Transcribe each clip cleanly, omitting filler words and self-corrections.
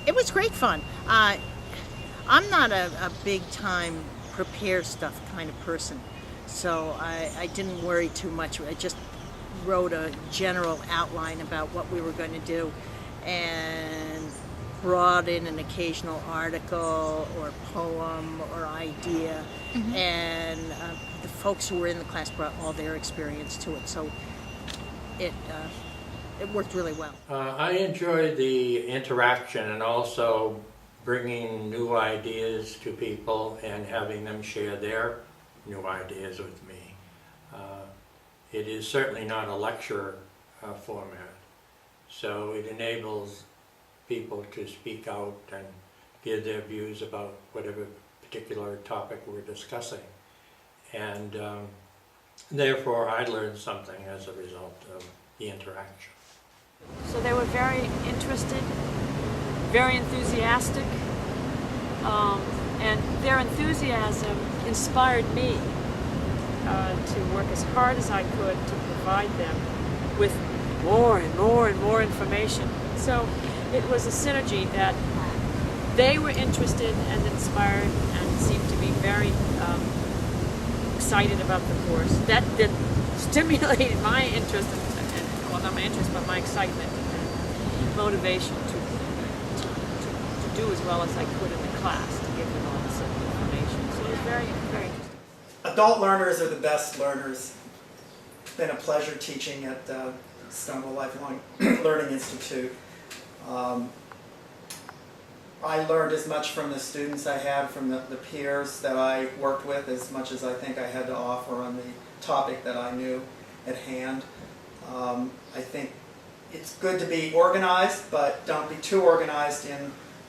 It was great fun. I'm not a big time prepare stuff kind of person, so I didn't worry too much. I just wrote a general outline about what we were going to do and brought in an occasional article or poem or idea, and the folks who were in the class brought all their experience to it, so it worked really well. I enjoyed the interaction and also bringing new ideas to people and having them share their new ideas with me. It is certainly not a lecture format, so it enables people to speak out and give their views about whatever particular topic we're discussing. And therefore I learned something as a result of the interaction. So they were very interested, very enthusiastic, and their enthusiasm inspired me to work as hard as I could to provide them with more and more and more information. So it was a synergy that they were interested and inspired and seemed to be very excited about the course. That stimulated my interest, well, not my interest, but my excitement and motivation to do as well as I could in the class, to give them all this information. So it was very, very interesting. Adult learners are the best learners. It's been a pleasure teaching at Stonewall Lifelong Learning Institute. I learned as much from the students I had, from the peers that I worked with, as much as I think I had to offer on the topic that I knew at hand. I think it's good to be organized, but don't be too organized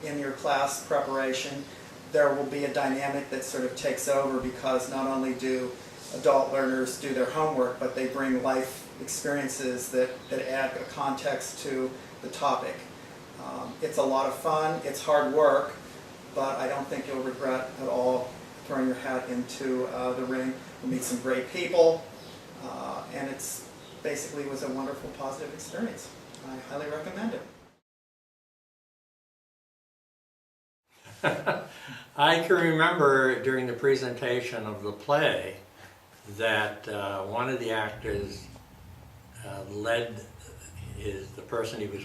in your class preparation. There will be a dynamic that sort of takes over, because not only do adult learners do their homework, but they bring life experiences that add a context to the topic. It's a lot of fun, it's hard work, but I don't think you'll regret at all throwing your hat into the ring. You'll meet some great people, and it's basically was a wonderful, positive experience. I highly recommend it. I can remember during the presentation of the play that one of the actors led the person he was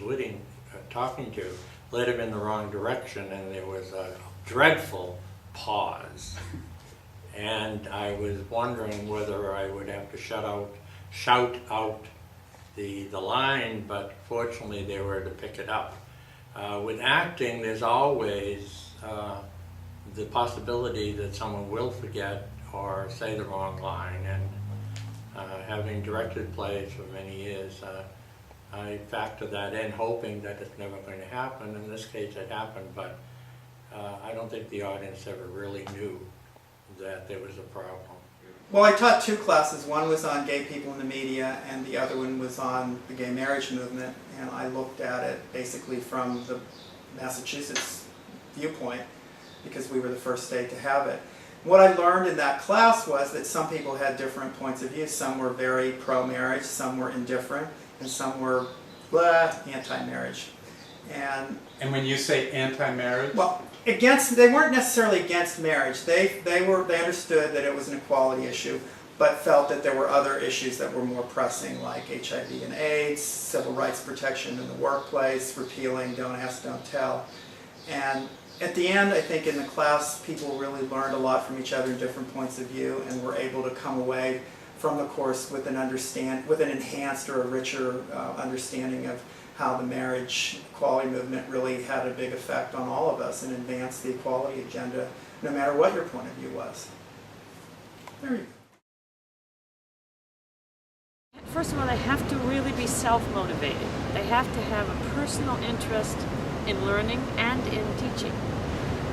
talking to, led him in the wrong direction, and there was a dreadful pause. And I was wondering whether I would have to shout out the line, but fortunately they were to pick it up. With acting, there's always the possibility that someone will forget or say the wrong line, and having directed plays for many years, I factor that in, hoping that it's never going to happen. In this case it happened, but I don't think the audience ever really knew that there was a problem. Well, I taught two classes. One was on gay people in the media, and the other one was on the gay marriage movement, and I looked at it basically from the Massachusetts viewpoint, because we were the first state to have it. What I learned in that class was that some people had different points of view. Some were very pro-marriage, some were indifferent, and some were anti-marriage. And when you say anti-marriage? Well, they weren't necessarily against marriage. They understood that it was an equality issue, but felt that there were other issues that were more pressing, like HIV and AIDS, civil rights protection in the workplace, repealing Don't Ask, Don't Tell. And at the end, I think in the class, people really learned a lot from each other, different points of view, and were able to come away from the course with an enhanced or a richer understanding of how the marriage equality movement really had a big effect on all of us and advanced the equality agenda, no matter what your point of view was. There you go. First of all, they have to really be self-motivated. They have to have a personal interest in learning and in teaching.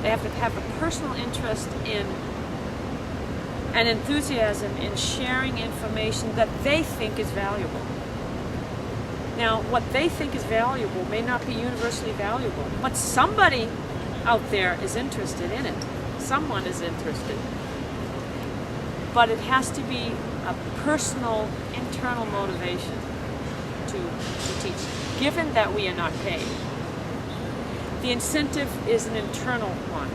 They have to have a personal interest in and enthusiasm in sharing information that they think is valuable. Now, what they think is valuable may not be universally valuable, but somebody out there is interested in it. Someone is interested. But it has to be a personal, internal motivation to teach, given that we are not paid. The incentive is an internal one.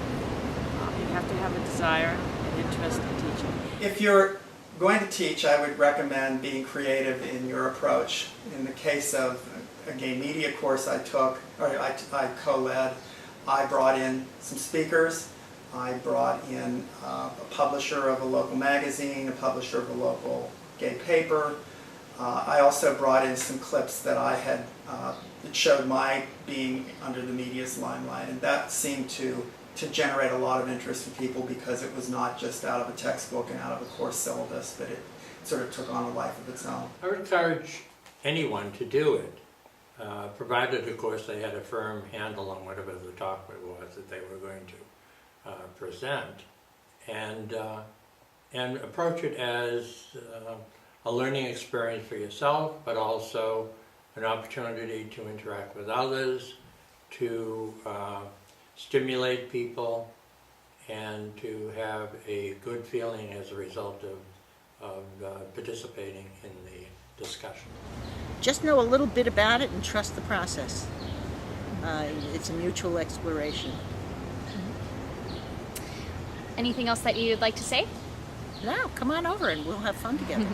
You have to have a desire and interest in teaching. If you're going to teach, I would recommend being creative in your approach. In the case of a gay media course I took, or I co-led, I brought in some speakers. I brought in a publisher of a local magazine, a publisher of a local gay paper. I also brought in some clips that I had that showed my being under the media's limelight, and that seemed to generate a lot of interest in people because it was not just out of a textbook and out of a course syllabus, but it sort of took on a life of its own. I would encourage anyone to do it, provided, of course, they had a firm handle on whatever the topic was that they were going to present, and approach it as a learning experience for yourself, but also an opportunity to interact with others, to stimulate people, and to have a good feeling as a result of participating in the discussion. Just know a little bit about it and trust the process. It's a mutual exploration. Anything else that you'd like to say? No, come on over and we'll have fun together.